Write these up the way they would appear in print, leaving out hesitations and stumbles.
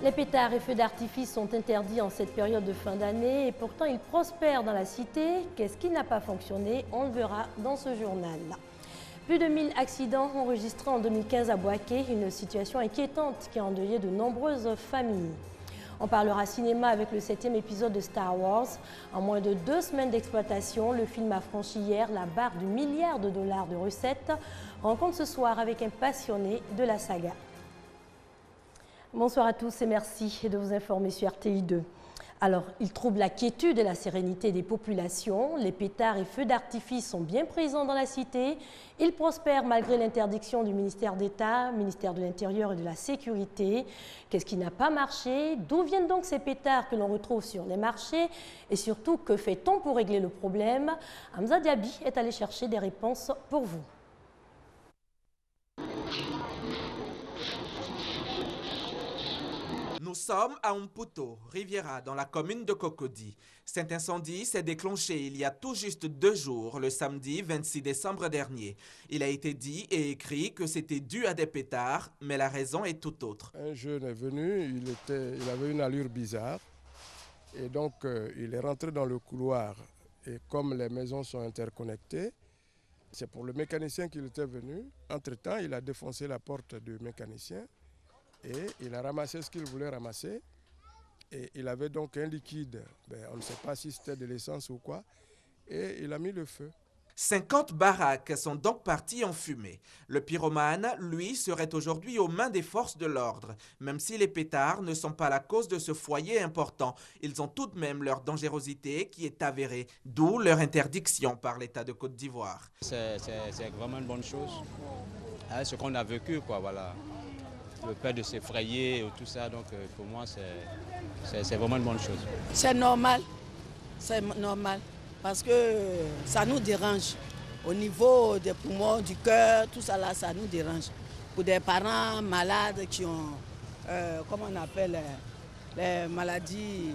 Les pétards et feux d'artifice sont interdits en cette période de fin d'année et pourtant ils prospèrent dans la cité. Qu'est-ce qui n'a pas fonctionné? On le verra dans ce journal. Plus de 1000 accidents enregistrés en 2015 à Boaké, une situation inquiétante qui a endeuillé de nombreuses familles. On parlera cinéma avec le 7e épisode de Star Wars. En moins de 2 semaines d'exploitation, le film a franchi hier la barre du milliard de dollars de recettes. Rencontre ce soir avec un passionné de la saga. Bonsoir à tous et merci de vous informer sur RTI 2. Alors, il trouble la quiétude et la sérénité des populations. Les pétards et feux d'artifice sont bien présents dans la cité. Ils prospèrent malgré l'interdiction du ministère d'État, ministère de l'Intérieur et de la Sécurité. Qu'est-ce qui n'a pas marché? D'où viennent donc ces pétards que l'on retrouve sur les marchés? Et surtout, que fait-on pour régler le problème? Hamza Diaby est allé chercher des réponses pour vous. Nous sommes à Umputo, Riviera, dans la commune de Cocody. Cet incendie s'est déclenché il y a tout juste 2 jours, le samedi 26 décembre dernier. Il a été dit et écrit que c'était dû à des pétards, mais la raison est tout autre. Un jeune est venu, il avait une allure bizarre et donc il est rentré dans le couloir. Et comme les maisons sont interconnectées, c'est pour le mécanicien qu'il était venu. Entre-temps, il a défoncé la porte du mécanicien. Et il a ramassé ce qu'il voulait ramasser. Et il avait donc un liquide, on ne sait pas si c'était de l'essence ou quoi. Et il a mis le feu. 50 baraques sont donc parties en fumée. Le pyromane, lui, serait aujourd'hui aux mains des forces de l'ordre. Même si les pétards ne sont pas la cause de ce foyer important, ils ont tout de même leur dangerosité qui est avérée, d'où leur interdiction par l'État de Côte d'Ivoire. C'est vraiment une bonne chose. Ce qu'on a vécu, quoi, voilà. Le fait de s'effrayer et tout ça, donc pour moi c'est vraiment une bonne chose. C'est normal, parce que ça nous dérange. Au niveau des poumons, du cœur, tout ça là, ça nous dérange. Pour des parents malades qui ont, comment on appelle, les maladies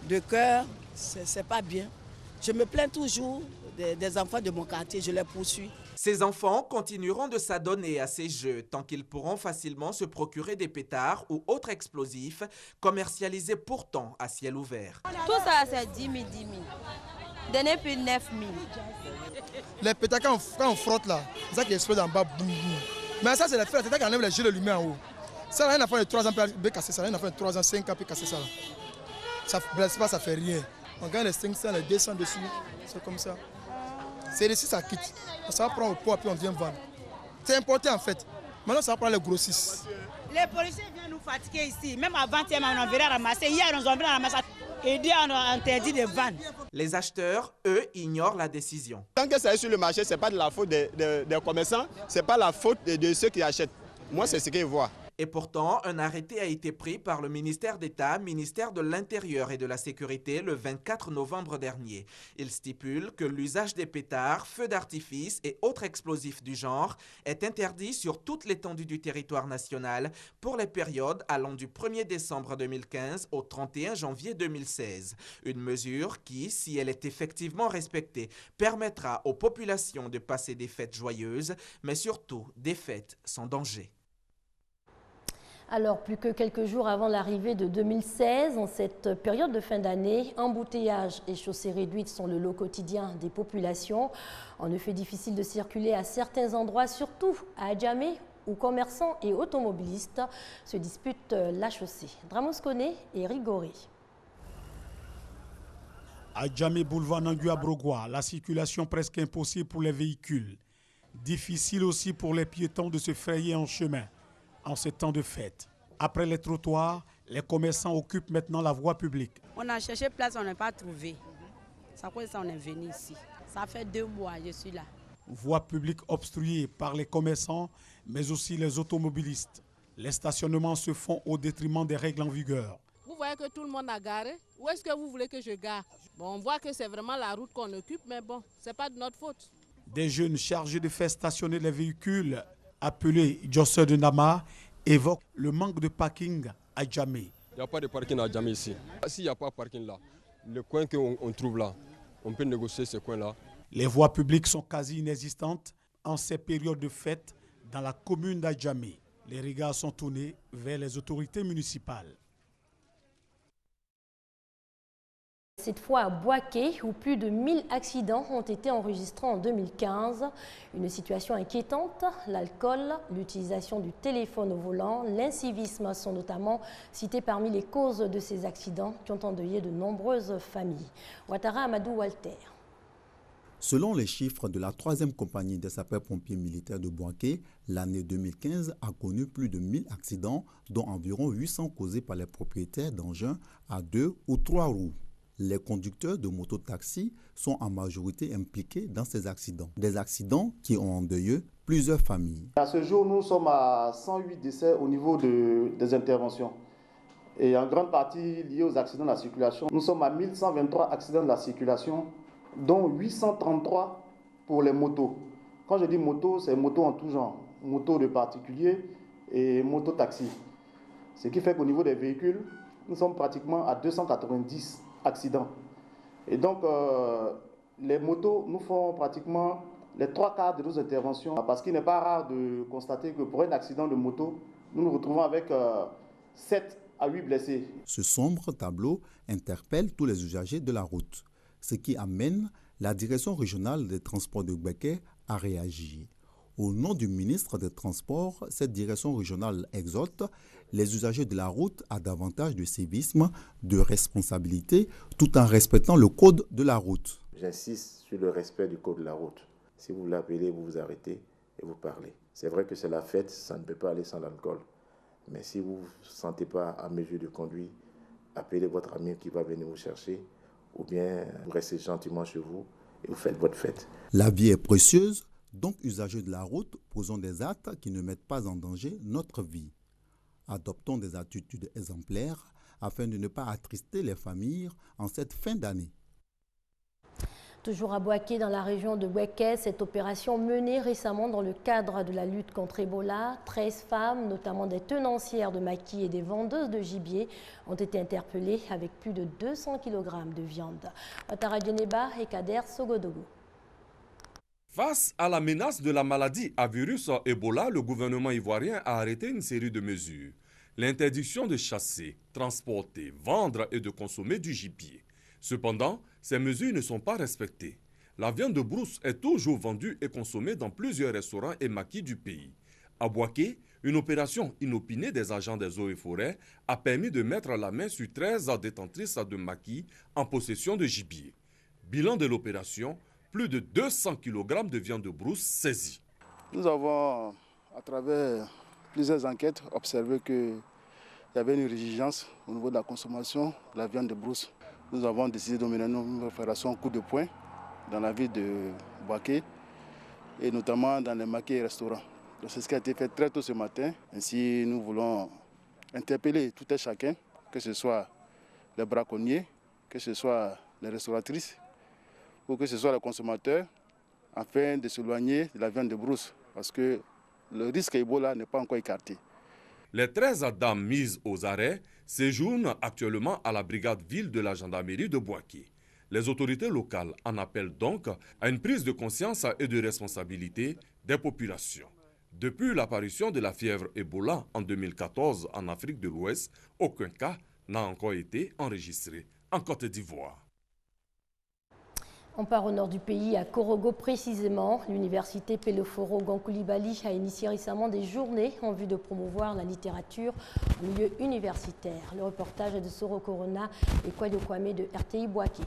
de cœur, c'est pas bien. Je me plains toujours des enfants de mon quartier, je les poursuis. Ces enfants continueront de s'adonner à ces jeux tant qu'ils pourront facilement se procurer des pétards ou autres explosifs commercialisés pourtant à ciel ouvert. Tout ça c'est 10 000, 10 000. Donnez plus 9 000. Les pétards quand on frotte là, c'est ça qui explose en bas. Boum, boum. Mais ça c'est les feux, c'est ça qui enlève les jeux de lumière en haut. Ça, un enfant de 3 ans peut casser ça, un enfant de 3 ans, 5 ans peut casser ça. Ça ne blesse pas, ça ne fait rien. On gagne les 500, les 200 dessus, c'est comme ça. C'est ici, ça quitte. Ça va prendre au poids, puis on vient vendre. C'est important en fait. Maintenant, ça va prendre les grossistes. Les policiers viennent nous fatiguer ici. Même avant-hier, on venait ramasser. Hier, on venait ramasser. Et dit on a interdit de vendre. Les acheteurs, eux, ignorent la décision. Tant que ça est sur le marché, ce n'est pas de la faute des commerçants, ce n'est pas la faute de ceux qui achètent. Moi, c'est ce qu'ils voient. Et pourtant, un arrêté a été pris par le ministère d'État, ministère de l'Intérieur et de la Sécurité le 24 novembre dernier. Il stipule que l'usage des pétards, feux d'artifice et autres explosifs du genre est interdit sur toute l'étendue du territoire national pour les périodes allant du 1er décembre 2015 au 31 janvier 2016. Une mesure qui, si elle est effectivement respectée, permettra aux populations de passer des fêtes joyeuses, mais surtout des fêtes sans danger. Alors, plus que quelques jours avant l'arrivée de 2016, en cette période de fin d'année, embouteillages et chaussées réduites sont le lot quotidien des populations. En effet, difficile de circuler à certains endroits, surtout à Adjamé, où commerçants et automobilistes se disputent la chaussée. Dramos Koné et Rigoré. À Adjamé, boulevard Nangua Brogoua, la circulation presque impossible pour les véhicules. Difficile aussi pour les piétons de se frayer en chemin en ces temps de fête. Après les trottoirs, les commerçants occupent maintenant la voie publique. On a cherché place, on n'a pas trouvé. C'est à cause de ça on est venu ici. Ça fait 2 mois, je suis là. Voie publique obstruée par les commerçants, mais aussi les automobilistes. Les stationnements se font au détriment des règles en vigueur. Vous voyez que tout le monde a garé. Où est-ce que vous voulez que je gare? Bon, on voit que c'est vraiment la route qu'on occupe, mais bon, ce n'est pas de notre faute. Des jeunes chargés de faire stationner les véhicules appelé Josseur de Nama, évoque le manque de parking à Adjamé. Il n'y a pas de parking à Adjamé ici. S'il n'y a pas de parking là, le coin qu'on trouve là, on peut négocier ce coin-là. Les voies publiques sont quasi inexistantes en ces périodes de fête dans la commune d'Adjamé. Les regards sont tournés vers les autorités municipales. Cette fois à Boaké, où plus de 1000 accidents ont été enregistrés en 2015. Une situation inquiétante, l'alcool, l'utilisation du téléphone au volant, l'incivisme sont notamment cités parmi les causes de ces accidents qui ont endeuillé de nombreuses familles. Ouattara Amadou Walter. Selon les chiffres de la 3e compagnie des sapeurs-pompiers militaires de Boaké, l'année 2015 a connu plus de 1000 accidents, dont environ 800 causés par les propriétaires d'engins à 2 ou 3 roues. Les conducteurs de mototaxis sont en majorité impliqués dans ces accidents. Des accidents qui ont endeuillé plusieurs familles. À ce jour, nous sommes à 108 décès au niveau des interventions. Et en grande partie liés aux accidents de la circulation. Nous sommes à 1123 accidents de la circulation, dont 833 pour les motos. Quand je dis moto, c'est moto en tout genre. Moto de particuliers et moto-taxi. Ce qui fait qu'au niveau des véhicules, nous sommes pratiquement à 290 accidents. Et donc, les motos nous font pratiquement les 3/4 de nos interventions. Parce qu'il n'est pas rare de constater que pour un accident de moto, nous nous retrouvons avec 7 à 8 blessés. Ce sombre tableau interpelle tous les usagers de la route, ce qui amène la direction régionale des transports de Boaké à réagir. Au nom du ministre des Transports, cette direction régionale exhorte les usagers de la route à davantage de civisme, de responsabilité, tout en respectant le code de la route. J'insiste sur le respect du code de la route. Si vous l'appelez, vous vous arrêtez et vous parlez. C'est vrai que c'est la fête, ça ne peut pas aller sans l'alcool. Mais si vous ne vous sentez pas à mesure de conduire, appelez votre ami qui va venir vous chercher, ou bien vous restez gentiment chez vous et vous faites votre fête. La vie est précieuse, donc usagers de la route, posons des actes qui ne mettent pas en danger notre vie. Adoptons des attitudes exemplaires afin de ne pas attrister les familles en cette fin d'année. Toujours à Boaké, dans la région de Boaké, cette opération menée récemment dans le cadre de la lutte contre Ebola, 13 femmes, notamment des tenancières de maquis et des vendeuses de gibier, ont été interpellées avec plus de 200 kg de viande. Ouattara Djeneba et Kader Sogodogo. Face à la menace de la maladie à virus Ebola, le gouvernement ivoirien a arrêté une série de mesures. L'interdiction de chasser, transporter, vendre et de consommer du gibier. Cependant, ces mesures ne sont pas respectées. La viande de brousse est toujours vendue et consommée dans plusieurs restaurants et maquis du pays. À Boaké, une opération inopinée des agents des eaux et forêts a permis de mettre la main sur 13 détentrices de maquis en possession de gibier. Bilan de l'opération, plus de 200 kg de viande de brousse saisie. Nous avons, à travers plusieurs enquêtes, observé qu'il y avait une résilience au niveau de la consommation de la viande de brousse. Nous avons décidé de mener une opération coup de poing dans la ville de Boaké et notamment dans les maquis et restaurants. C'est ce qui a été fait très tôt ce matin. Ainsi, nous voulons interpeller tout et chacun, que ce soit les braconniers, que ce soit les restauratrices, ou que ce soit les consommateurs, afin de s'éloigner de la viande de brousse, parce que le risque Ebola n'est pas encore écarté. Les 13 dames mises aux arrêts séjournent actuellement à la brigade ville de la gendarmerie de Boaké. Les autorités locales en appellent donc à une prise de conscience et de responsabilité des populations. Depuis l'apparition de la fièvre Ebola en 2014 en Afrique de l'Ouest, aucun cas n'a encore été enregistré en Côte d'Ivoire. On part au nord du pays, à Korogo précisément. L'université Peloforo Gonkoulibaly a initié récemment des journées en vue de promouvoir la littérature en milieu universitaire. Le reportage est de Soro Corona et Kwadio Kwame de RTI Boaké.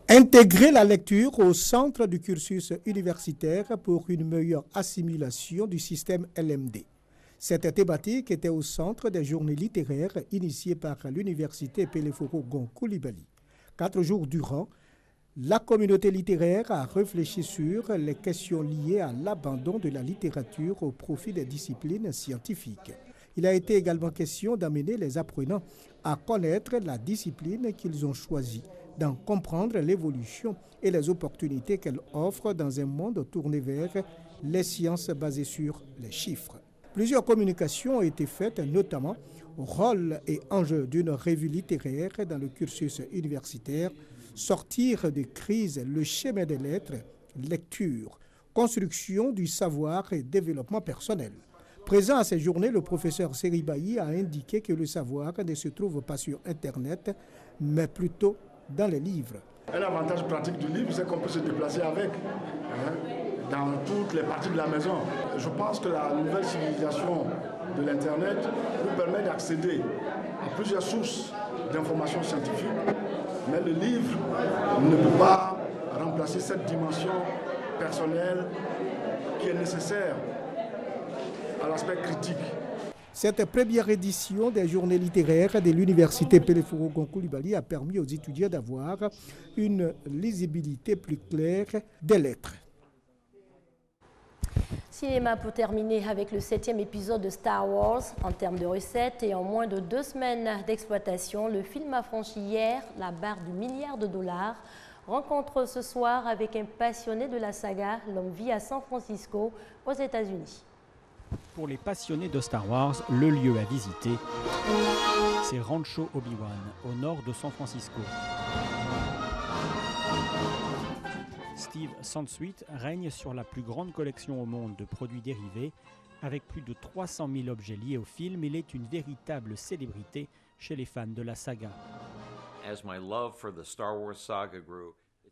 Intégrer la lecture au centre du cursus universitaire pour une meilleure assimilation du système LMD. Cette thématique était au centre des journées littéraires initiées par l'université Peloforo Gonkoulibaly. 4 jours durant, la communauté littéraire a réfléchi sur les questions liées à l'abandon de la littérature au profit des disciplines scientifiques. Il a été également question d'amener les apprenants à connaître la discipline qu'ils ont choisie, d'en comprendre l'évolution et les opportunités qu'elle offre dans un monde tourné vers les sciences basées sur les chiffres. Plusieurs communications ont été faites, notamment rôle et enjeu d'une revue littéraire dans le cursus universitaire, sortir de crise, le chemin des lettres, lecture, construction du savoir et développement personnel. Présent à ces journées, le professeur Seribaï a indiqué que le savoir ne se trouve pas sur Internet, mais plutôt dans les livres. Un avantage pratique du livre, c'est qu'on peut se déplacer avec, dans toutes les parties de la maison. Je pense que la nouvelle civilisation de l'Internet nous permet d'accéder à plusieurs sources d'informations scientifiques, mais le livre ne peut pas remplacer cette dimension personnelle qui est nécessaire à l'aspect critique. Cette première édition des journées littéraires de l'université Peleforo-Gon-Coulibaly a permis aux étudiants d'avoir une lisibilité plus claire des lettres. Cinéma pour terminer avec le 7e épisode de Star Wars. En termes de recettes et en moins de 2 semaines d'exploitation, le film a franchi hier la barre du $1 milliard. Rencontre ce soir avec un passionné de la saga. L'homme vit à San Francisco, aux États-Unis. Pour les passionnés de Star Wars, le lieu à visiter, c'est Rancho Obi-Wan, au nord de San Francisco. Steve Sansweet règne sur la plus grande collection au monde de produits dérivés. Avec plus de 300 000 objets liés au film, il est une véritable célébrité chez les fans de la saga.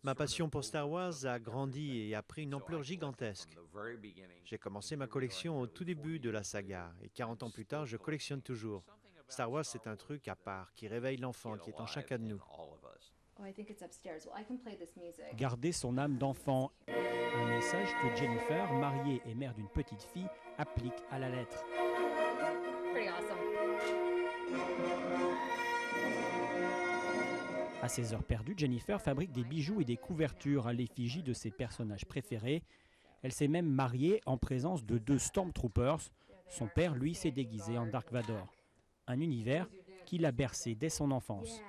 Ma passion pour Star Wars a grandi et a pris une ampleur gigantesque. J'ai commencé ma collection au tout début de la saga et 40 ans plus tard, je collectionne toujours. Star Wars, c'est un truc à part qui réveille l'enfant qui est en chacun de nous. Garder son âme d'enfant, un message que Jennifer, mariée et mère d'une petite fille, applique à la lettre. À ses heures perdues, Jennifer fabrique des bijoux et des couvertures à l'effigie de ses personnages préférés. Elle s'est même mariée en présence de 2 Stormtroopers. Son père, lui, s'est déguisé en Dark Vador. Un univers qui l'a bercé dès son enfance.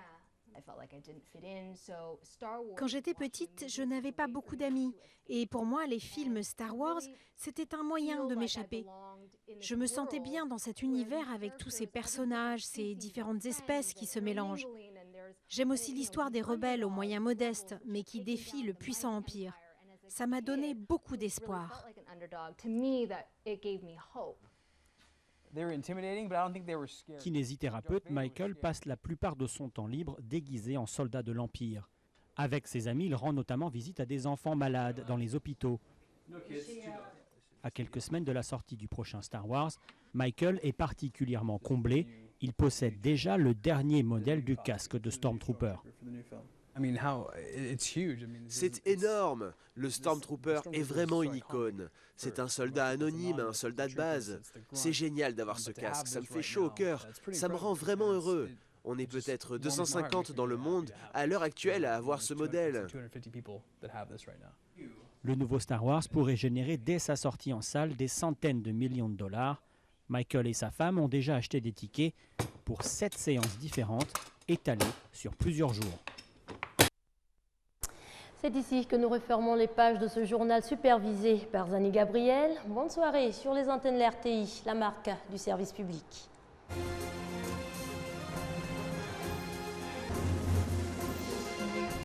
Quand j'étais petite, je n'avais pas beaucoup d'amis. Et pour moi, les films Star Wars, c'était un moyen de m'échapper. Je me sentais bien dans cet univers avec tous ces personnages, ces différentes espèces qui se mélangent. J'aime aussi l'histoire des rebelles aux moyens modestes, mais qui défient le puissant empire. Ça m'a donné beaucoup d'espoir. Kinésithérapeute, Michael passe la plupart de son temps libre déguisé en soldat de l'Empire. Avec ses amis, il rend notamment visite à des enfants malades dans les hôpitaux. À quelques semaines de la sortie du prochain Star Wars, Michael est particulièrement comblé. Il possède déjà le dernier modèle du casque de Stormtrooper. C'est énorme. Le Stormtrooper est vraiment une icône. C'est un soldat anonyme, un soldat de base. C'est génial d'avoir ce casque, ça me fait chaud au cœur. Ça me rend vraiment heureux. On est peut-être 250 dans le monde à l'heure actuelle à avoir ce modèle. Le nouveau Star Wars pourrait générer dès sa sortie en salle des centaines de millions de dollars. Michael et sa femme ont déjà acheté des tickets pour 7 séances différentes étalées sur plusieurs jours. C'est ici que nous refermons les pages de ce journal supervisé par Zani Gabriel. Bonne soirée sur les antennes de l'RTI, la marque du service public.